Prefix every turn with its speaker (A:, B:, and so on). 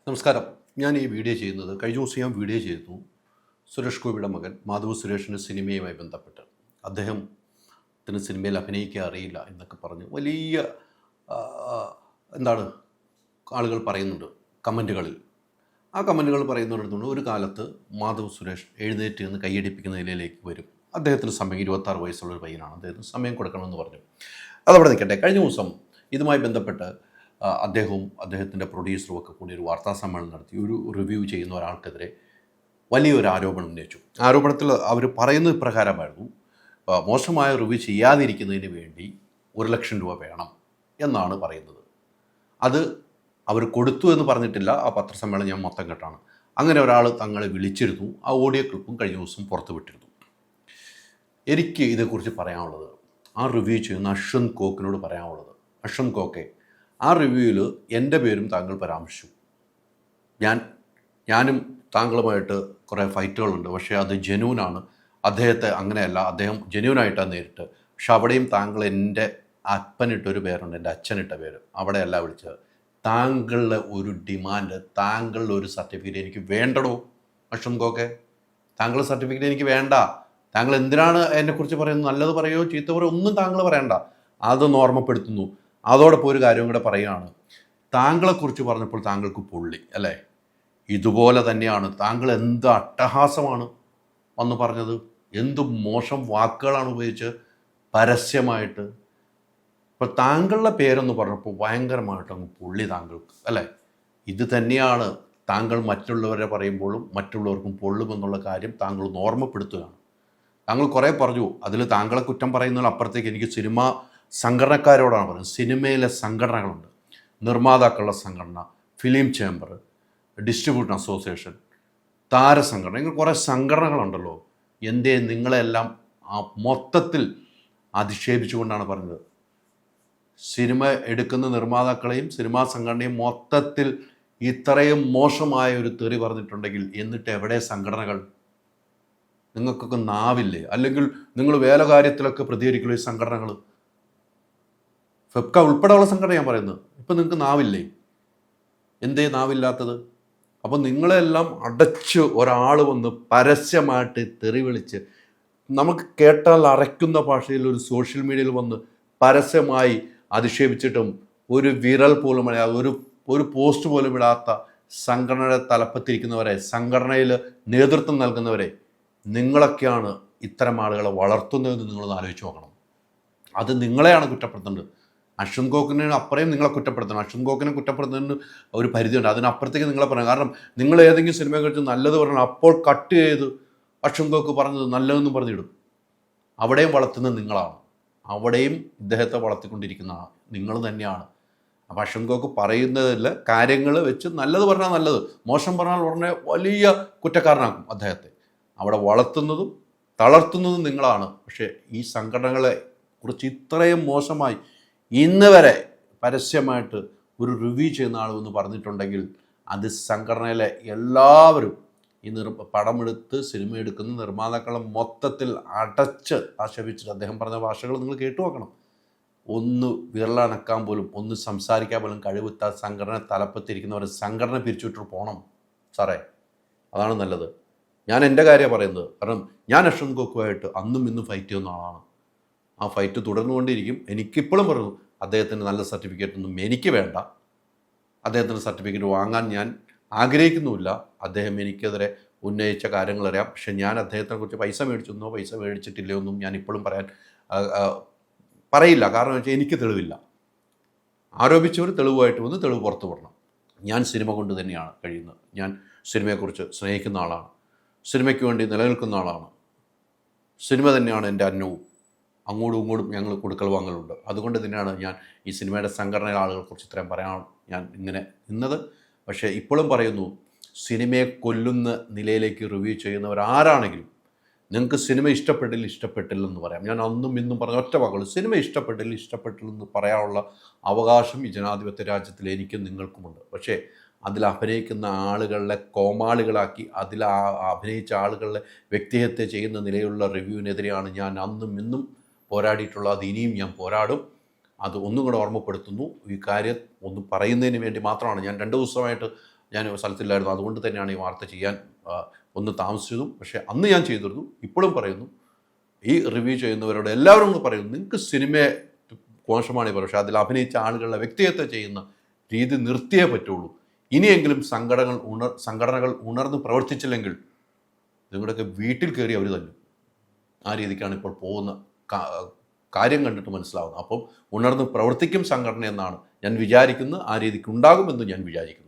A: നമസ്കാരം. ഞാൻ ഈ വീഡിയോ ചെയ്യുന്നത് കഴിഞ്ഞ ദിവസം ഞാൻ വീഡിയോ ചെയ്തു. സുരേഷ് ഗോപിയുടെ മകൻ മാധവ് സുരേഷിൻ്റെ സിനിമയുമായി ബന്ധപ്പെട്ട് അദ്ദേഹത്തിന് സിനിമയിൽ അഭിനയിക്കാൻ അറിയില്ല എന്നൊക്കെ പറഞ്ഞ് വലിയ ആ, എന്താണ് ആളുകൾ പറയുന്നുണ്ട് കമൻറ്റുകളിൽ. ആ കമൻറ്റുകൾ പറയുന്നവരെടുത്തുകൊണ്ട് ഒരു കാലത്ത് മാധവ് സുരേഷ് എഴുന്നേറ്റ് നിന്ന് കൈയടിപ്പിക്കുന്ന നിലയിലേക്ക് വരും. അദ്ദേഹത്തിന് സമയം 26 വയസ്സുള്ളൊരു പയ്യനാണ്. അദ്ദേഹത്തിന് സമയം കൊടുക്കണമെന്ന് പറഞ്ഞു. അതവിടെ നിൽക്കട്ടെ. കഴിഞ്ഞ ദിവസം ഇതുമായി ബന്ധപ്പെട്ട് അദ്ദേഹവും അദ്ദേഹത്തിൻ്റെ പ്രൊഡ്യൂസറും ഒക്കെ കൂടി ഒരു വാർത്താ സമ്മേളനം നടത്തി. ഒരു റിവ്യൂ ചെയ്യുന്ന ഒരാൾക്കെതിരെ വലിയൊരു ആരോപണം ഉന്നയിച്ചു. ആരോപണത്തിൽ അവർ പറയുന്നത് പ്രകാരമായിരുന്നു, മോശമായ റിവ്യൂ ചെയ്യാതിരിക്കുന്നതിന് വേണ്ടി 1,00,000 രൂപ വേണം എന്നാണ് പറയുന്നത്. അത് അവർ കൊടുത്തു എന്ന് പറഞ്ഞിട്ടില്ല. ആ പത്രസമ്മേളനം ഞാൻ മൊത്തം കേട്ടാണ്. അങ്ങനെ ഒരാൾ തങ്ങളെ വിളിച്ചിരുന്നു. ആ ഓഡിയോ ക്ലിപ്പും കഴിഞ്ഞ ദിവസം പുറത്തു വിട്ടിരുന്നു. എനിക്ക് ഇതേക്കുറിച്ച് പറയാനുള്ളത്, ആ റിവ്യൂ ചെയ്യുന്ന അശ്വന്ത് കോക്കിനോട് പറയാനുള്ളത്, അശ്വന്ത് കോക്കെ, ആ റിവ്യൂവിൽ എൻ്റെ പേരും താങ്കൾ പരാമർശിച്ചു. ഞാനും താങ്കളുമായിട്ട് കുറേ ഫൈറ്റുകളുണ്ട്. പക്ഷേ അത് ജെന്യൂനാണ്. അദ്ദേഹത്തെ അങ്ങനെയല്ല, അദ്ദേഹം ജെന്യൂനായിട്ടാണ് നേരിട്ട്. പക്ഷെ അവിടെയും താങ്കൾ എൻ്റെ അപ്പനിട്ടൊരു പേരുണ്ട്, എൻ്റെ അച്ഛനിട്ട പേര്, അവിടെയല്ല വിളിച്ചത്. താങ്കളുടെ ഒരു ഡിമാൻഡ്, താങ്കളുടെ ഒരു സർട്ടിഫിക്കറ്റ് എനിക്ക് വേണ്ടടോ അശ്വന്ത് കോക്കെ. താങ്കളുടെ സർട്ടിഫിക്കറ്റ് എനിക്ക് വേണ്ട. താങ്കൾ എന്തിനാണ് എന്നെക്കുറിച്ച് പറയുന്നത്? നല്ലത് പറയുകയോ ചീത്ത പറയുകയോ ഒന്നും താങ്കൾ പറയണ്ട. അതൊന്ന് ഓർമ്മപ്പെടുത്തുന്നു. അതോടൊപ്പം ഒരു കാര്യം കൂടെ പറയുകയാണ്. താങ്കളെക്കുറിച്ച് പറഞ്ഞപ്പോൾ താങ്കൾക്ക് പൊള്ളി അല്ലേ? ഇതുപോലെ തന്നെയാണ് താങ്കൾ എന്ത് അട്ടഹാസമാണ് വന്ന് പറഞ്ഞത്, എന്ത് മോശം വാക്കുകളാണ് ഉപയോഗിച്ച് പരസ്യമായിട്ട്. ഇപ്പോൾ താങ്കളുടെ പേരെന്ന് പറഞ്ഞപ്പോൾ ഭയങ്കരമായിട്ട് അങ്ങ് പൊള്ളി താങ്കൾക്ക് അല്ലേ? ഇത് തന്നെയാണ് താങ്കൾ മറ്റുള്ളവരെ പറയുമ്പോഴും മറ്റുള്ളവർക്കും പൊള്ളുമെന്നുള്ള കാര്യം താങ്കൾ ഒന്ന് ഓർമ്മപ്പെടുത്തുകയാണ്. താങ്കൾ കുറേ പറഞ്ഞു, അതിൽ താങ്കളെ കുറ്റം പറയുന്നതിന് അപ്പുറത്തേക്ക് എനിക്ക് സിനിമാ സംഘടനക്കാരോടാണ് പറയുന്നത്. സിനിമയിലെ സംഘടനകളുണ്ട്, നിർമ്മാതാക്കളുടെ സംഘടന, ഫിലിം ചേംബർ, ഡിസ്ട്രിബ്യൂട്ടർ അസോസിയേഷൻ, താരസംഘടന, ഇങ്ങനെ കുറേ സംഘടനകളുണ്ടല്ലോ. എന്തേ നിങ്ങളെല്ലാം ആ മൊത്തത്തിൽ അധിക്ഷേപിച്ചുകൊണ്ടാണ് പറഞ്ഞത്. സിനിമ എടുക്കുന്ന നിർമ്മാതാക്കളെയും സിനിമാ സംഘടനയും മൊത്തത്തിൽ ഇത്രയും മോശമായ ഒരു തെറി പറഞ്ഞിട്ടുണ്ടെങ്കിൽ എന്നിട്ട് എവിടെ സംഘടനകൾ? നിങ്ങൾക്കൊക്കെ നാവില്ലേ? അല്ലെങ്കിൽ നിങ്ങൾ വേല കാര്യത്തിലൊക്കെ പ്രതികരിക്കുള്ളൂ. ഈ സംഘടനകൾ, ഫെബ്ക ഉൾപ്പെടെയുള്ള സംഘടന ഞാൻ പറയുന്നത്, ഇപ്പം നിങ്ങൾക്ക് നാവില്ലേ? എന്തേ നാവില്ലാത്തത്? അപ്പം നിങ്ങളെല്ലാം അടച്ച് ഒരാൾ വന്ന് പരസ്യമായിട്ട് തെറി വിളിച്ച്, നമുക്ക് കേട്ടാൽ അരയ്ക്കുന്ന ഭാഷയിൽ ഒരു സോഷ്യൽ മീഡിയയിൽ വന്ന് പരസ്യമായി അധിക്ഷേപിച്ചിട്ടും ഒരു വിരൽ പോലും ഒരു പോസ്റ്റ് പോലും ഇടാത്ത സംഘടനയുടെ തലപ്പത്തിരിക്കുന്നവരെ, സംഘടനയിൽ നേതൃത്വം നൽകുന്നവരെ, നിങ്ങളൊക്കെയാണ് ഇത്തരം ആളുകളെ വളർത്തുന്നതെന്ന് നിങ്ങളൊന്ന് ആലോചിച്ച് നോക്കണം. അത് നിങ്ങളെയാണ് കുറ്റപ്പെടുത്തേണ്ടത്. അശ്വന്ത് കോക്കിനെ അപ്പുറയും നിങ്ങളെ കുറ്റപ്പെടുത്തണം. അശ്വന്ത് കോക്കിനെ കുറ്റപ്പെടുത്തുന്നതിന് ഒരു പരിധിയുണ്ട്. അതിനപ്പുറത്തേക്ക് നിങ്ങളെ പറയാം. കാരണം നിങ്ങൾ ഏതെങ്കിലും സിനിമയെക്കുറിച്ച് നല്ലത് പറയണം, അപ്പോൾ കട്ട് ചെയ്ത് അശ്വന്ത് കോക്ക് പറഞ്ഞത് നല്ലതെന്ന് പറഞ്ഞിടും. അവിടെയും വളർത്തുന്നത് നിങ്ങളാണ്. അവിടെയും ഇദ്ദേഹത്തെ വളർത്തിക്കൊണ്ടിരിക്കുന്ന നിങ്ങൾ തന്നെയാണ്. അപ്പോൾ അശ്വന്ത് കോക്ക് പറയുന്നതിൽ കാര്യങ്ങൾ വെച്ച് നല്ലത് പറഞ്ഞാൽ നല്ലത്, മോശം പറഞ്ഞാൽ ഉടനെ വലിയ കുറ്റക്കാരനാക്കും അദ്ദേഹത്തെ. അവിടെ വളർത്തുന്നതും തളർത്തുന്നതും നിങ്ങളാണ്. പക്ഷേ ഈ സംഘടനകളെ കുറിച്ച് ഇത്രയും മോശമായി ഇന്ന് വരെ പരസ്യമായിട്ട് ഒരു റിവ്യൂ ചെയ്യുന്ന ആളെന്ന് പറഞ്ഞിട്ടുണ്ടെങ്കിൽ അത് സംഘടനയിലെ എല്ലാവരും ഈ പടമെടുത്ത് സിനിമ എടുക്കുന്ന നിർമ്മാതാക്കളെ മൊത്തത്തിൽ അടച്ച് ആക്ഷേപിച്ചിട്ട് അദ്ദേഹം പറഞ്ഞ ഭാഷകൾ നിങ്ങൾ കേട്ടു നോക്കണം. ഒന്ന് വിരലനക്കാൻ പോലും, ഒന്ന് സംസാരിക്കാൻ പോലും കഴിവുത്ത സംഘടന തലപ്പത്തിരിക്കുന്നവരെ സംഘടന പിരിച്ചുവിട്ട് പോകണം സാറേ. അതാണ് നല്ലത്. ഞാൻ എൻ്റെ കാര്യമാണ് പറയുന്നത്. കാരണം ഞാൻ അശ്വന്ത് കോക്കുമായിട്ട് അന്നും ഇന്നും ഫൈറ്റ് ചെയ്യുന്ന ആളാണ്. ആ ഫൈറ്റ് തുടർന്നുകൊണ്ടിരിക്കും. എനിക്കിപ്പോഴും പറയുന്നു, അദ്ദേഹത്തിന് നല്ല സർട്ടിഫിക്കറ്റ് ഒന്നും എനിക്ക് വേണ്ട. അദ്ദേഹത്തിൻ്റെ സർട്ടിഫിക്കറ്റ് വാങ്ങാൻ ഞാൻ ആഗ്രഹിക്കുന്നുമില്ല. അദ്ദേഹം എനിക്കെതിരെ ഉന്നയിച്ച കാര്യങ്ങളറിയാം. പക്ഷെ ഞാൻ അദ്ദേഹത്തെക്കുറിച്ച് പൈസ മേടിച്ചെന്നോ പൈസ മേടിച്ചിട്ടില്ലയോ ഒന്നും ഞാൻ ഇപ്പോഴും പറയില്ല. കാരണം വെച്ചാൽ എനിക്ക് തെളിവില്ല. ആരോപിച്ചവർ തെളിവായിട്ട് വന്ന് തെളിവ് പുറത്തു വിടണം. ഞാൻ സിനിമ കൊണ്ട് തന്നെയാണ് കഴിയുന്നത്. ഞാൻ സിനിമയെക്കുറിച്ച് സ്നേഹിക്കുന്ന ആളാണ്. സിനിമയ്ക്ക് വേണ്ടി നിലനിൽക്കുന്ന ആളാണ്. സിനിമ തന്നെയാണ് എൻ്റെ അന്നവും. അങ്ങോട്ടും ഇങ്ങോട്ടും ഞങ്ങൾ കൊടുക്കൽ വാങ്ങലുണ്ട്. അതുകൊണ്ട് തന്നെയാണ് ഞാൻ ഈ സിനിമയുടെ സംഘടനയിലെ ആളുകളെക്കുറിച്ച് ഇത്രയും പറയാൻ ഞാൻ ഇങ്ങനെ നിന്നത്. പക്ഷേ ഇപ്പോഴും പറയുന്നു, സിനിമയെ കൊല്ലുന്ന നിലയിലേക്ക് റിവ്യൂ ചെയ്യുന്നവരാരാണെങ്കിലും നിങ്ങൾക്ക് സിനിമ ഇഷ്ടപ്പെട്ടില്ലെന്ന് പറയാം. ഞാൻ അന്നും ഇന്നും പറഞ്ഞ ഒറ്റ വാക്കുകൾ, സിനിമ ഇഷ്ടപ്പെട്ടില്ലെന്ന് പറയാനുള്ള അവകാശം ഈ ജനാധിപത്യ രാജ്യത്തിൽ എനിക്കും നിങ്ങൾക്കുമുണ്ട്. പക്ഷേ അതിൽ അഭിനയിക്കുന്ന ആളുകളെ കോമാളികളാക്കി അഭിനയിച്ച ആളുകളുടെ വ്യക്തിഹത്യ ചെയ്യുന്ന നിലയിലുള്ള റിവ്യൂവിനെതിരെയാണ് ഞാൻ അന്നും ഇന്നും പോരാടിയിട്ടുള്ളത്. അത് ഇനിയും ഞാൻ പോരാടും. അത് ഒന്നും കൂടെ ഓർമ്മപ്പെടുത്തുന്നു. ഈ കാര്യം ഒന്ന് പറയുന്നതിന് വേണ്ടി മാത്രമാണ്. ഞാൻ 2 ദിവസമായിട്ട് ഞാൻ സ്ഥലത്തില്ലായിരുന്നു. അതുകൊണ്ട് തന്നെയാണ് ഈ വാർത്ത ചെയ്യാൻ ഒന്ന് താമസിച്ചതും. പക്ഷേ അന്ന് ഞാൻ ചെയ്തിരുന്നു. ഇപ്പോഴും പറയുന്നു, ഈ റിവ്യൂ ചെയ്യുന്നവരോട് എല്ലാവരും കൂടെ പറയുന്നു, നിങ്ങൾക്ക് സിനിമയെ മോശമാണ് ഈ പക്ഷേ അതിൽ അഭിനയിച്ച ആളുകളുടെ വ്യക്തിഗത ചെയ്യുന്ന രീതി നിർത്തിയേ പറ്റുള്ളൂ. ഇനിയെങ്കിലും സംഘടനകൾ ഉണർന്ന് പ്രവർത്തിച്ചില്ലെങ്കിൽ നിങ്ങളുടെയൊക്കെ വീട്ടിൽ കയറി അവർ തല്ലും. ആ രീതിക്കാണ് ഇപ്പോൾ പോകുന്ന കാര്യം കണ്ടിട്ട് മനസ്സിലാവുന്നത്. അപ്പം ഉണർന്ന് പ്രവർത്തിക്കും സംഘടന എന്നാണ് ഞാൻ വിചാരിക്കുന്നത്. ആ രീതിക്ക് ഉണ്ടാകുമെന്ന് ഞാൻ വിചാരിക്കുന്നു.